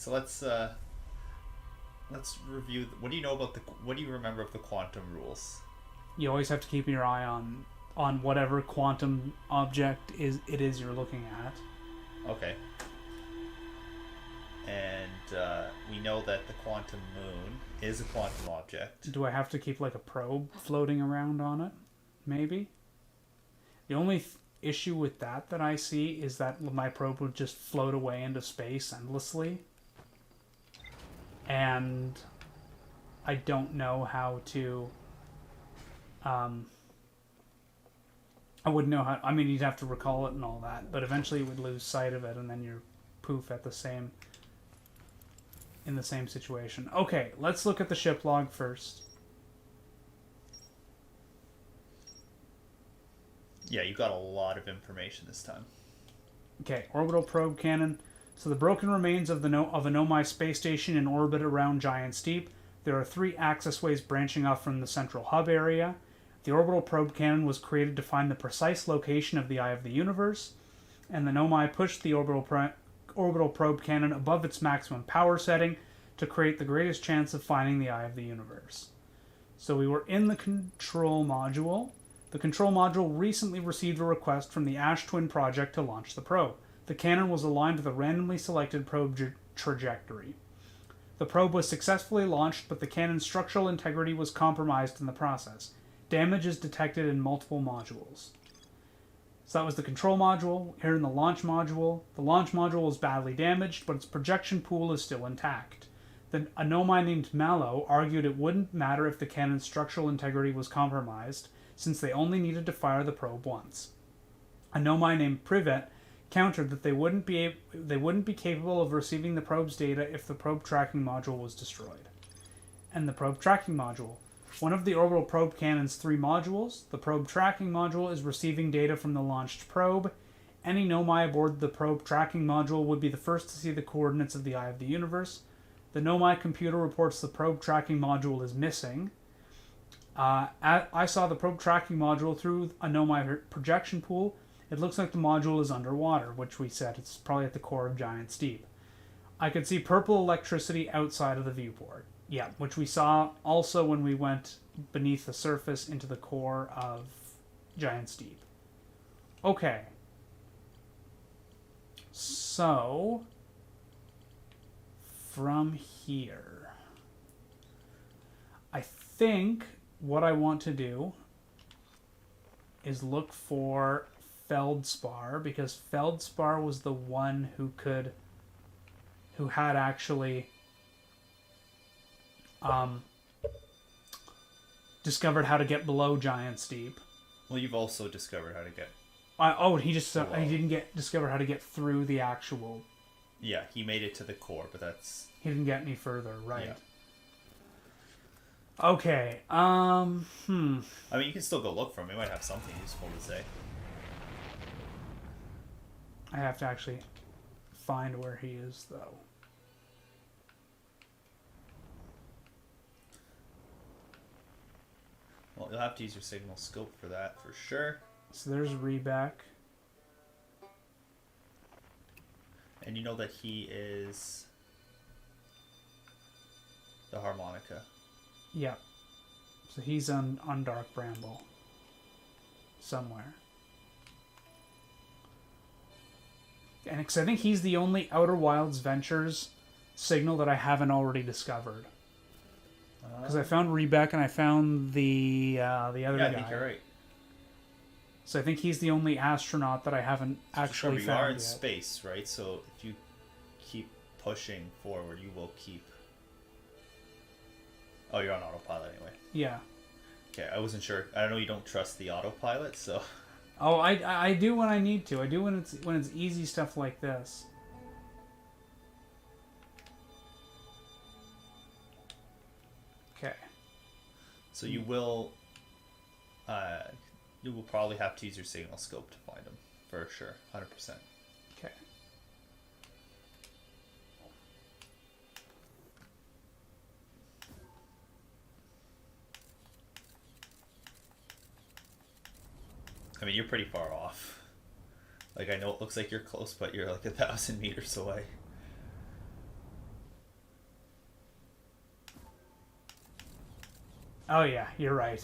so let's review. What do you know about the? What do you remember of the quantum rules? You always have to keep your eye on whatever quantum object is you're looking at. Okay. And we know that the quantum moon is a quantum object. Do I have to keep like a probe floating around on it? Maybe. The only issue with that I see is that my probe would just float away into space endlessly. And I don't know how to... I wouldn't know how... I mean, you'd have to recall it and all that, but eventually you would lose sight of it, and then you're poof at the same... in the same situation. Okay, let's look at the ship log first. Yeah, you got a lot of information this time. Okay, orbital probe cannon. So the broken remains of a Nomai space station in orbit around Giant's Deep. There are 3 access ways branching off from the central hub area. The orbital probe cannon was created to find the precise location of the Eye of the Universe, and the Nomai pushed the orbital probe cannon above its maximum power setting to create the greatest chance of finding the Eye of the Universe. So we were in the control module. The control module recently received a request from the Ash Twin project to launch the probe. The cannon was aligned with a randomly selected probe trajectory. The probe was successfully launched, but the cannon's structural integrity was compromised in the process. Damage is detected in multiple modules. So that was the control module. Here in the launch module. The launch module is badly damaged, but its projection pool is still intact. A Nomai named Mallow argued it wouldn't matter if the cannon's structural integrity was compromised, since they only needed to fire the probe once. A Nomai named Privet countered that they wouldn't be capable of receiving the probe's data if the probe tracking module was destroyed. And the probe tracking module. One of the orbital probe cannon's 3 modules, the probe tracking module, is receiving data from the launched probe. Any Nomai aboard the probe tracking module would be the first to see the coordinates of the Eye of the Universe. The Nomai computer reports the probe tracking module is missing. I saw the probe tracking module through a Nomai projection pool. It looks like the module is underwater, which we said it's probably at the core of Giant's Deep. I could see purple electricity outside of the viewport. Yeah, which we saw also when we went beneath the surface into the core of Giant's Deep. Okay. So, from here, I think what I want to do is look for Feldspar, because Feldspar was the one who had actually discovered how to get below Giant's Deep. Well, you've also discovered how to get... He didn't discover how to get through the actual... Yeah, he made it to the core, but that's... He didn't get any further, right. Yeah. Okay, I mean, you can still go look for him. He might have something useful to say. I have to actually find where he is, though. Well, you'll have to use your signal scope for that, for sure. So there's Reback. And you know that he is the harmonica. Yeah. So he's on Dark Bramble. Somewhere. And because I think he's the only Outer Wilds Ventures signal that I haven't already discovered. Because I found Rebeck and I found the other guy. Yeah, I think you're right. So I think he's the only astronaut that I haven't actually found. You are in yet. space, right? So if you keep pushing forward, you will keep... Oh, you're on autopilot anyway. Yeah. Okay, I wasn't sure. I don't know, you don't trust the autopilot, so... Oh, I do when I need to. I do when it's easy stuff like this. Okay. So you will probably have to use your signal scope to find him, for sure, 100%. Okay. I mean, you're pretty far off. Like, I know it looks like you're close, but you're like 1,000 meters away. Oh yeah, you're right.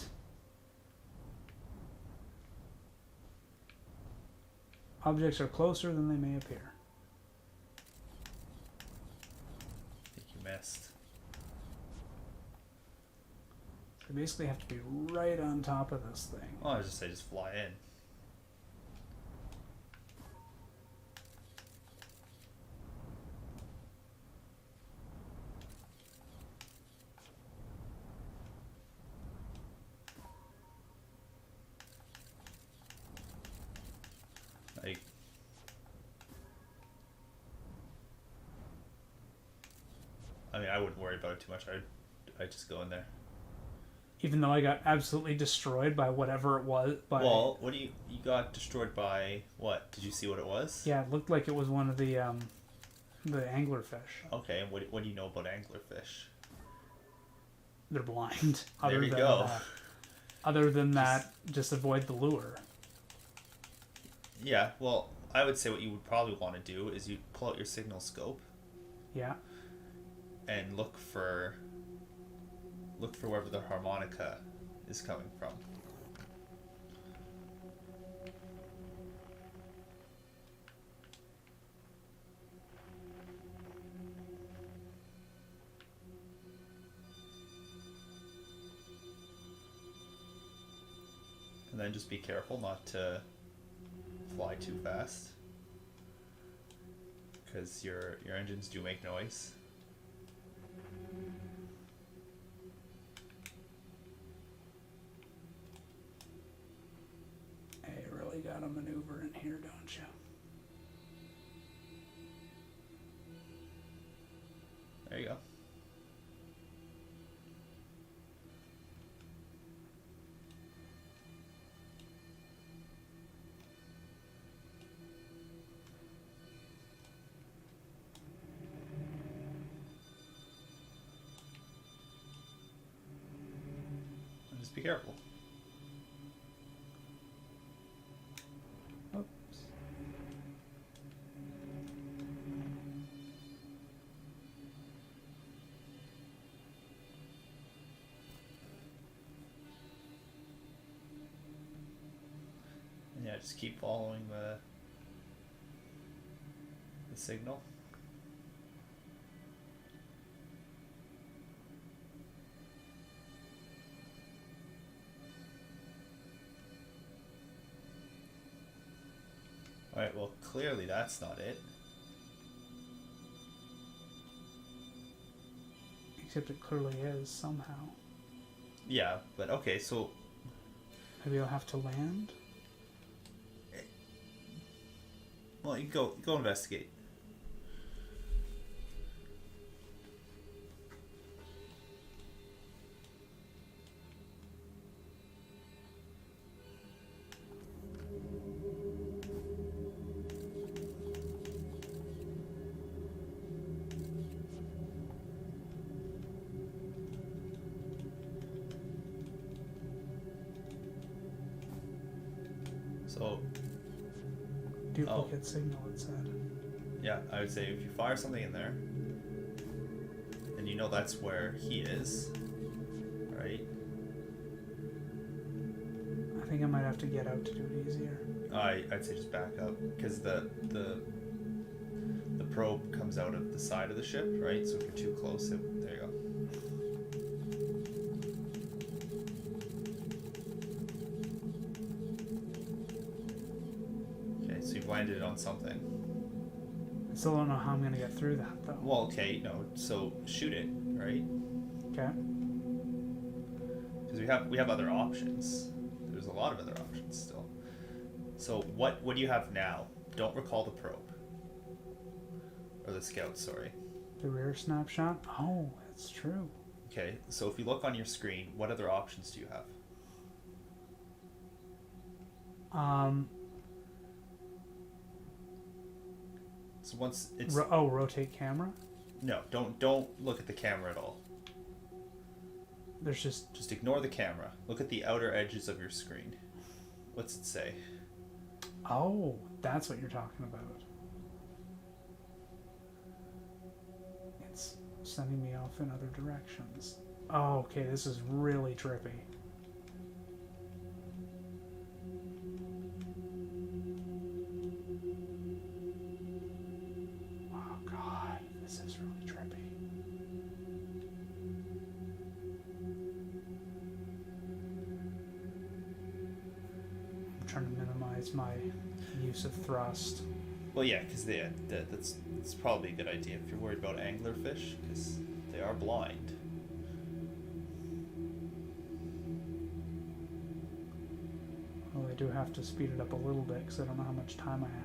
Objects are closer than they may appear. I think you missed. So you basically have to be right on top of this thing. Oh, I was just say just fly in. Like, I mean, I wouldn't worry about it too much. I'd just go in there. Even though I got absolutely destroyed by whatever it was. Well, what do you got destroyed by? What did you see? What it was? Yeah, it looked like it was one of the anglerfish. Okay, and what do you know about anglerfish? They're blind. There you go. Other than that, just avoid the lure. Yeah, well, I would say what you would probably want to do is you pull out your signal scope. Yeah. And look for wherever the harmonica is coming from. And then just be careful not to fly too fast, because your engines do make noise. Hey, you really got to maneuver in here, don't you? There you go. And just be careful. Oops. And yeah, just keep following the signal. Alright, well, clearly that's not it. Except it clearly is somehow. Yeah, but okay, so... Maybe I'll have to land? Well, you go investigate. So, Duplicate signal, it said. yeah, I would say if you fire something in there, and you know that's where he is, right? I think I might have to get out to do it easier. I'd say just back up, because the probe comes out of the side of the ship, right? So if you're too close, there you go. Okay, so you've landed on something. I still don't know how I'm going to get through that, though. Well, okay, no, so shoot it, right? Okay. Because we have other options. There's a lot of other options still. So what do you have now? Don't recall the probe. Or the scout, sorry. The rear snapshot? Oh, that's true. Okay, so if you look on your screen, what other options do you have? So once it's rotate camera? no, don't look at the camera at all. There's just Ignore the camera. Look at the outer edges of your screen. What's it say? oh, that's what you're talking about. It's sending me off in other directions. Oh, okay, this is really trippy. Oh god, this is really trippy. I'm trying to minimize my use of thrust. Well, yeah, because that's probably a good idea if you're worried about anglerfish, because they are blind. Well, I do have to speed it up a little bit because I don't know how much time I have.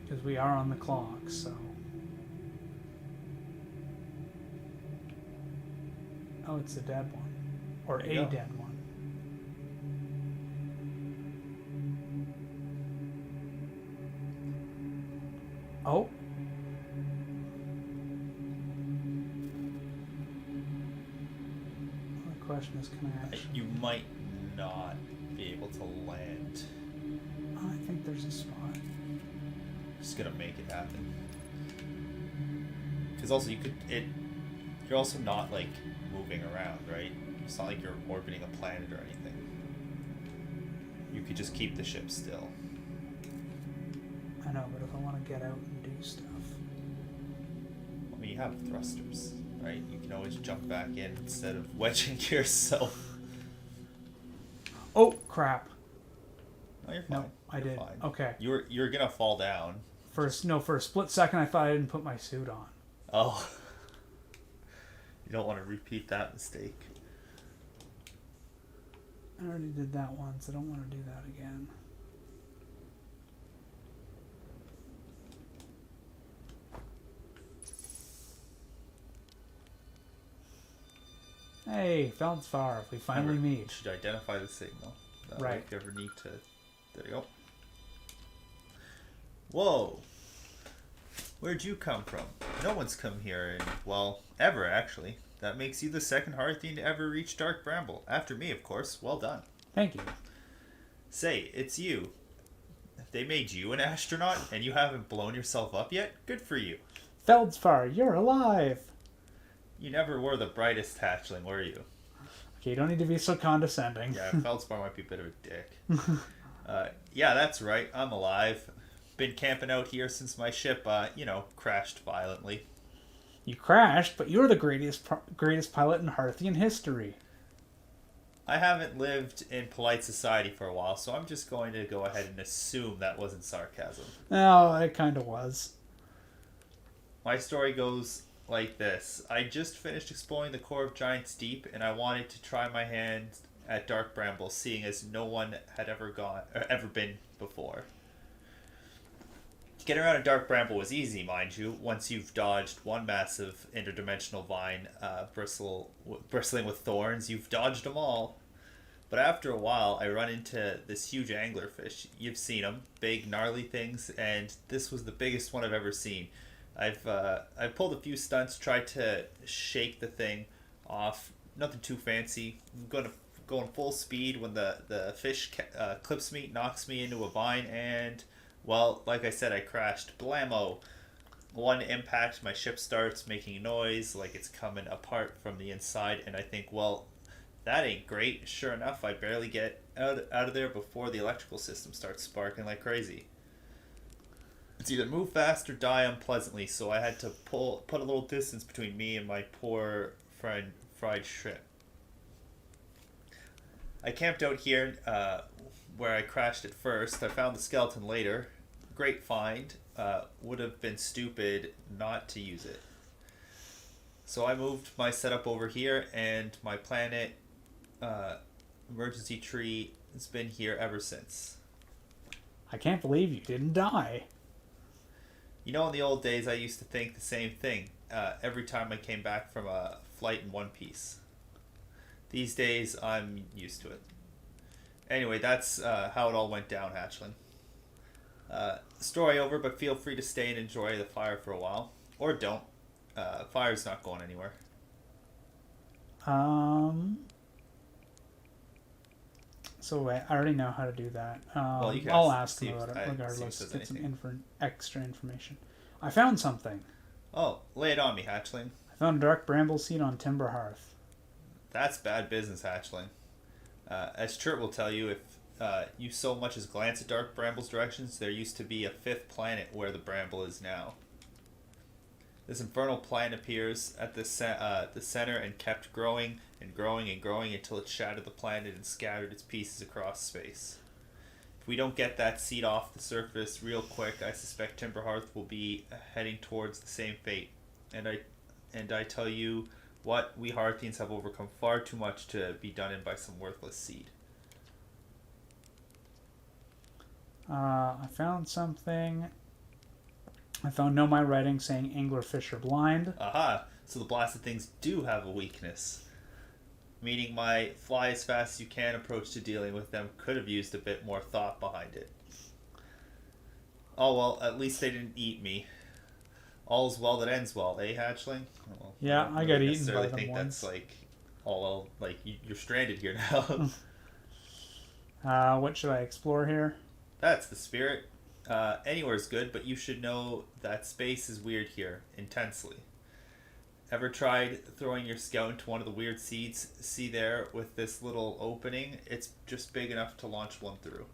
Because we are on the clock, so... Oh, it's a dead one. Or There you a go. dead one. Oh. The question is, can I actually... You might not be able to land. Oh, I think there's a spot. Just gonna make it happen. Because also you're also not like moving around, right? It's not like you're orbiting a planet or anything. You could just keep the ship still. I know, but if I want to get out and do stuff... I mean, you have thrusters, right? You can always jump back in instead of wedging yourself. Oh, crap. No, you're fine. No, I You're did. fine. Okay. You're gonna fall down. For a split second, I thought I didn't put my suit on. Oh. You don't want to repeat that mistake. I already did that once. I don't want to do that again. Hey, Feldspar, we finally You meet. should identify the signal. That way Right. If you ever need to... There you go. Whoa. Where'd you come from? No one's come here in, well, ever actually. That makes you the second Hearthian to ever reach Dark Bramble. After me, of course. Well done. Thank you. Say, it's you. If they made you an astronaut and you haven't blown yourself up yet, good for you. Feldspar, you're alive! You never were the brightest hatchling, were you? Okay, you don't need to be so condescending. Yeah, Feldspar might be a bit of a dick. Yeah, that's right. I'm alive. Been camping out here since my ship, crashed violently. You crashed, but you're the greatest pilot in Hearthian history. I haven't lived in polite society for a while, so I'm just going to go ahead and assume that wasn't sarcasm. Oh, it kind of was. My story goes like this. I just finished exploring the core of Giant's Deep, and I wanted to try my hand at Dark Bramble, seeing as no one had ever been before. Getting around a Dark Bramble was easy, mind you, once you've dodged one massive interdimensional vine bristling with thorns. You've dodged them all. But after a while, I run into this huge anglerfish. You've seen them, big, gnarly things, and this was the biggest one I've ever seen. I've pulled a few stunts, tried to shake the thing off. Nothing too fancy. I'm going full speed when the fish clips me, knocks me into a vine, and... well, like I said, I crashed. Blammo! One impact, my ship starts making noise like it's coming apart from the inside, and I think, well, that ain't great. Sure enough, I barely get out of there before the electrical system starts sparking like crazy. It's either move fast or die unpleasantly, so I had to put a little distance between me and my poor fried ship. I camped out here where I crashed at first. I found the skeleton later. Great find. Would have been stupid not to use it. So I moved my setup over here, and my planet emergency tree has been here ever since. I can't believe you didn't die. You know, in the old days, I used to think the same thing every time I came back from a flight in One Piece. These days, I'm used to it. Anyway, that's how it all went down, Hatchling. Story over, but feel free to stay and enjoy the fire for a while. Or don't. Fire's not going anywhere. So wait, I already know how to do that. Well, you can I'll ask see them if- about see it if regardless. there's Get some anything. extra information. I found something. Oh, lay it on me, hatchling. I found a dark bramble seed on timber hearth. That's bad business, hatchling. As Chert will tell you, if you so much as glance at Dark Bramble's directions, there used to be a fifth planet where the Bramble is now. This infernal plant appears at the center and kept growing and growing and growing until it shattered the planet and scattered its pieces across space. If we don't get that seed off the surface real quick, I suspect Timberhearth will be heading towards the same fate. And I tell you what, we Hearthians have overcome far too much to be done in by some worthless seed. I found something. I found Know My Writing saying anglerfish are blind. Aha! So the blasted things do have a weakness. Meaning my fly as fast as you can approach to dealing with them could have used a bit more thought behind it. Oh well, at least they didn't eat me. All's well that ends well, eh, hatchling? Well, Yeah, I got eaten by them think once. that's like all like you're stranded here now. What should I explore here? That's the spirit. Anywhere's good, but you should know that space is weird here, intensely. Ever tried throwing your scout into one of the weird seeds? See there, with this little opening? It's just big enough to launch one through.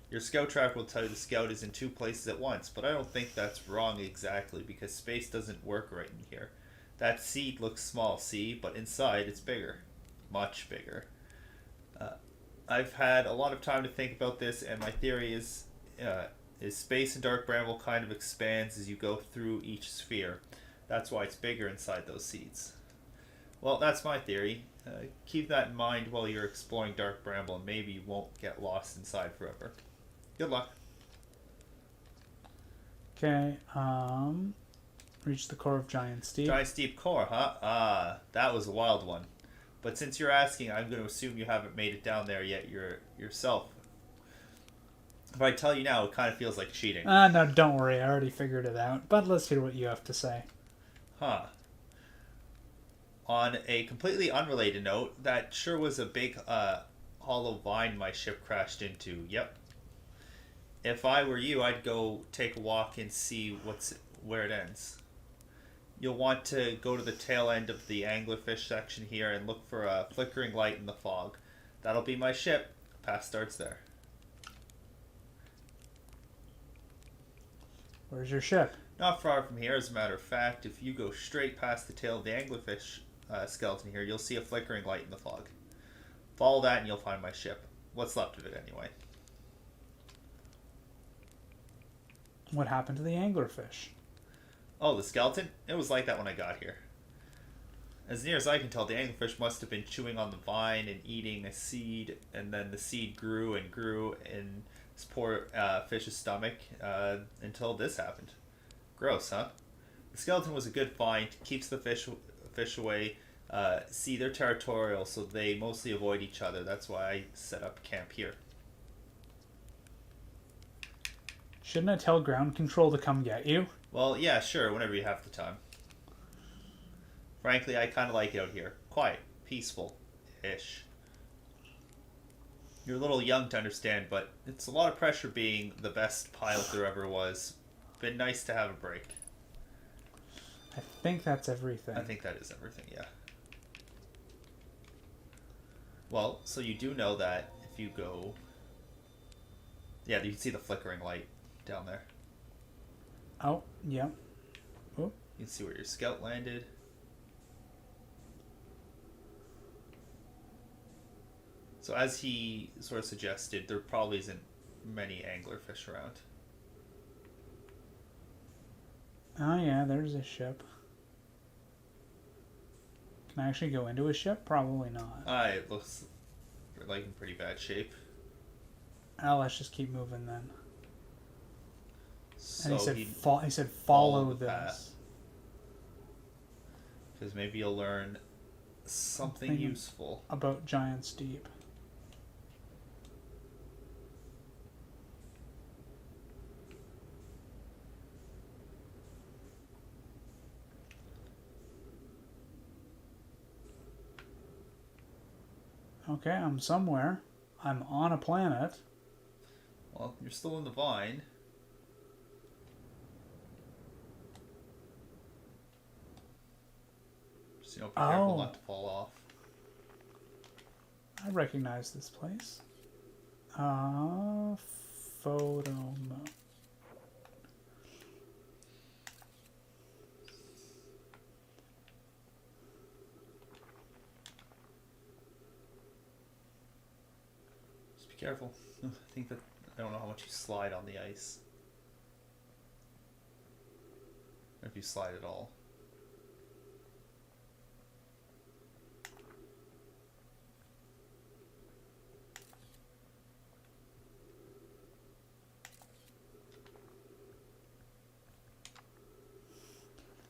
Your scout track will tell you the scout is in two places at once, but I don't think that's wrong exactly, because space doesn't work right in here. That seed looks small, see? But inside, it's bigger. Much bigger. I've had a lot of time to think about this, and my theory is space and Dark Bramble kind of expands as you go through each sphere. That's why it's bigger inside those seeds. Well, that's my theory. Keep that in mind while you're exploring Dark Bramble, and maybe you won't get lost inside forever. Good luck. Okay, reach the core of Giant Steep. Giant Steep Core, huh? Ah, that was a wild one. But since you're asking, I'm going to assume you haven't made it down there yet yourself. If I tell you now, it kind of feels like cheating. No, don't worry. I already figured it out. But let's hear what you have to say. Huh. On a completely unrelated note, that sure was a big hollow vine my ship crashed into. Yep. If I were you, I'd go take a walk and see where it ends. You'll want to go to the tail end of the anglerfish section here and look for a flickering light in the fog. That'll be my ship. Path starts there. Where's your ship? Not far from here, as a matter of fact. If you go straight past the tail of the anglerfish skeleton here, you'll see a flickering light in the fog. Follow that and you'll find my ship. What's left of it, anyway. What happened to the anglerfish? Oh, the skeleton? It was like that when I got here. As near as I can tell, the anglerfish must have been chewing on the vine and eating a seed, and then the seed grew and grew in this poor fish's stomach until this happened. Gross, huh? The skeleton was a good find, keeps the fish away. See, they're territorial, so they mostly avoid each other. That's why I set up camp here. Shouldn't I tell ground control to come get you? Well, yeah, sure, whenever you have the time. Frankly, I kind of like it out here. Quiet, peaceful-ish. You're a little young to understand, but it's a lot of pressure being the best pilot there ever was. Been nice to have a break. I think that's everything. I think that is everything, yeah. Well, so you do know that if you go... Yeah, you can see the flickering light down there. Oh, yeah. Oh. You can see where your scout landed. So as he sort of suggested, there probably isn't many anglerfish around. Oh yeah, there's a ship. Can I actually go into a ship? Probably not. It looks like in pretty bad shape. Oh, let's just keep moving then. So and he said follow the path. this. Because maybe you'll learn something useful about Giant Steep. Okay, I'm somewhere. I'm on a planet. Well, you're still in the vine. So, be careful not to fall off. I recognize this place. Photo mode. Just be careful. I think that I don't know how much you slide on the ice. Or if you slide at all.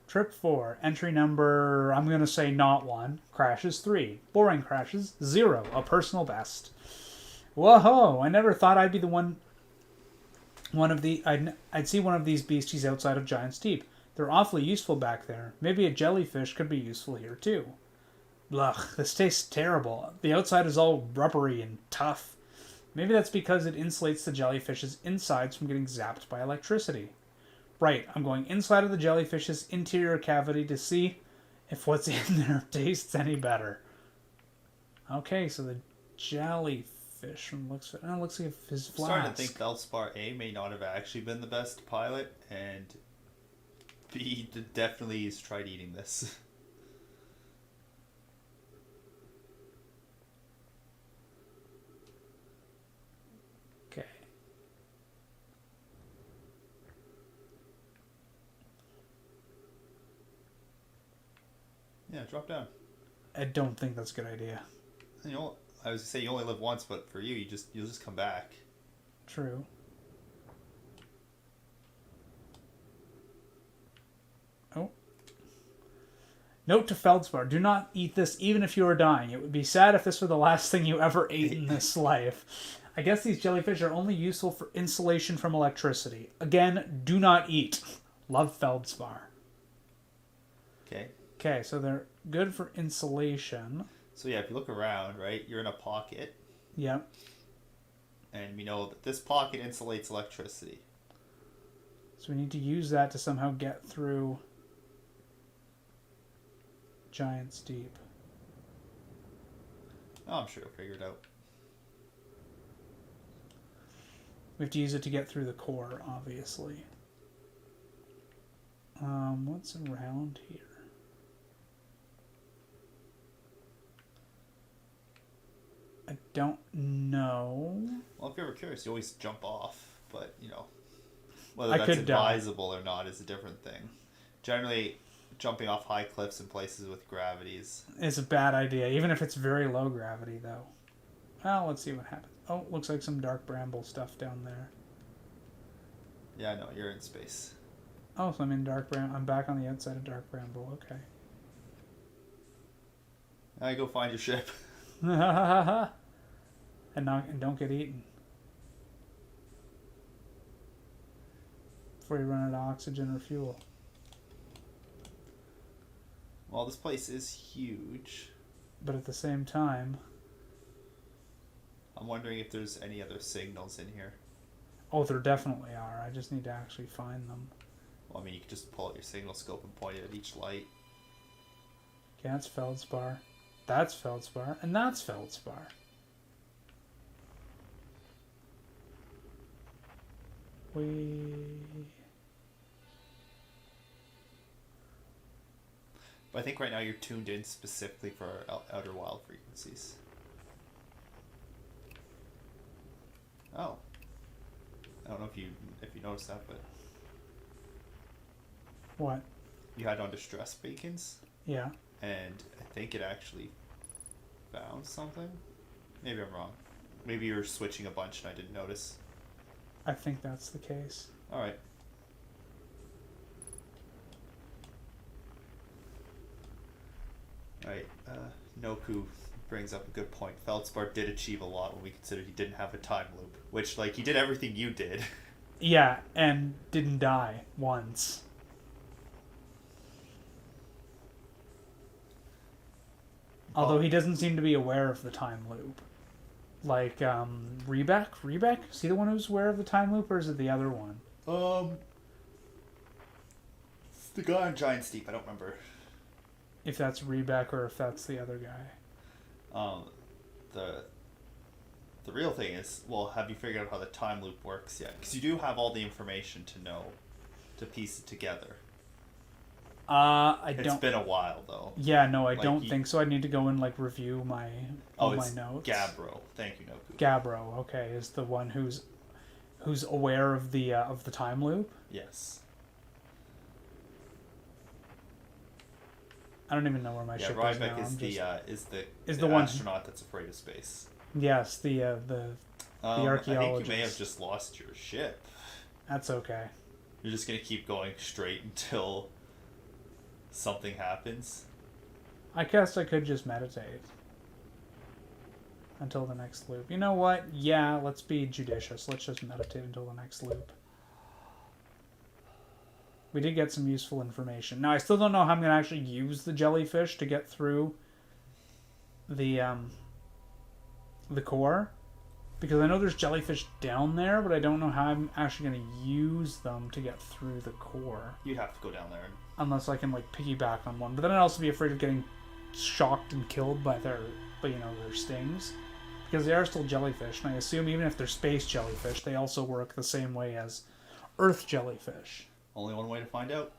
Trip 4, entry number, I'm going to say not 1, crashes 3, boring crashes 0, a personal best. Whoa, I never thought I'd be the I'd see one of these beasties outside of Giant's Deep. They're awfully useful back there. Maybe a jellyfish could be useful here too. Blech, this tastes terrible. The outside is all rubbery and tough. Maybe that's because it insulates the jellyfish's insides from getting zapped by electricity. Right, I'm going inside of the jellyfish's interior cavity to see if what's in there tastes any better. Okay, so the jellyfish looks like his flask. I'm starting to think Feldspar A may not have actually been the best pilot, and B definitely has tried eating this. Okay. Yeah, drop down. I don't think that's a good idea. You know, I was gonna say you only live once, but for you, you'll just come back. True. Oh. Note to Feldspar, do not eat this even if you are dying. It would be sad if this were the last thing you ever ate in this life. I guess these jellyfish are only useful for insulation from electricity. Again, do not eat. Love Feldspar. Okay. Okay, so they're good for insulation. So yeah, if you look around, right, you're in a pocket. Yep. And we know that this pocket insulates electricity. So we need to use that to somehow get through Giant's Deep. Oh, I'm sure you'll figure it out. We have to use it to get through the core, obviously. What's around here? I don't know. Well, if you're ever curious, you always jump off, but whether I that's could advisable or not is a different thing. Generally, jumping off high cliffs in places with gravities It's a bad idea, even if it's very low gravity, though. Well, let's see what happens. Oh, looks like some Dark Bramble stuff down there. Yeah, I know, you're in space. Oh, so I'm in Dark Bramble. I'm back on the outside of Dark Bramble. Okay. Now go find your ship. and don't get eaten before you run out of oxygen or fuel. Well, this place is huge. But at the same time, I'm wondering if there's any other signals in here. oh, there definitely are. I just need to actually find them. Well, I mean, you could just pull out your signal scope and point it at each light. Okay, that's Feldspar. That's Feldspar. And that's Feldspar. But I think right now you're tuned in specifically for outer wild frequencies. Oh. I don't know if you noticed that, but What? you had on distress beacons, Yeah. and I think it actually found something. Maybe I'm wrong. Maybe you were switching a bunch and I didn't notice. I think that's the case. Alright. Alright, Noku brings up a good point. Feldspar did achieve a lot when we considered he didn't have a time loop. Which, like, he did everything you did. Yeah, and didn't die once. Although he doesn't seem to be aware of the time loop. Like, Rebeck? Rebeck? Is he the one who's aware of the time loop, or is it the other one? It's the guy on Giant Steep, I don't remember. If that's Rebeck or if that's the other guy. The real thing is, well, have you figured out how the time loop works yet? Because you do have all the information to know, to piece it together. It's been a while though. Yeah, no, I don't think so. I need to go and like review my my notes. Gabbro. Thank you, Noku. Gabbro, okay, is the one who's aware of the time loop. Yes. I don't even know where my ship is now. Ryback is the one astronaut that's afraid of space. Yes, the archaeologist. I think you may have just lost your ship. That's okay. You're just gonna keep going straight until something happens. I guess I could just meditate until the next loop. You know what? Yeah, let's be judicious. Let's just meditate until the next loop. We did get some useful information. Now, I still don't know how I'm going to actually use the jellyfish to get through the core. Because I know there's jellyfish down there, but I don't know how I'm actually going to use them to get through the core. You'd have to go down there. Unless I can, like, piggyback on one. But then I'd also be afraid of getting shocked and killed by their stings. Because they are still jellyfish, and I assume even if they're space jellyfish, they also work the same way as Earth jellyfish. Only one way to find out.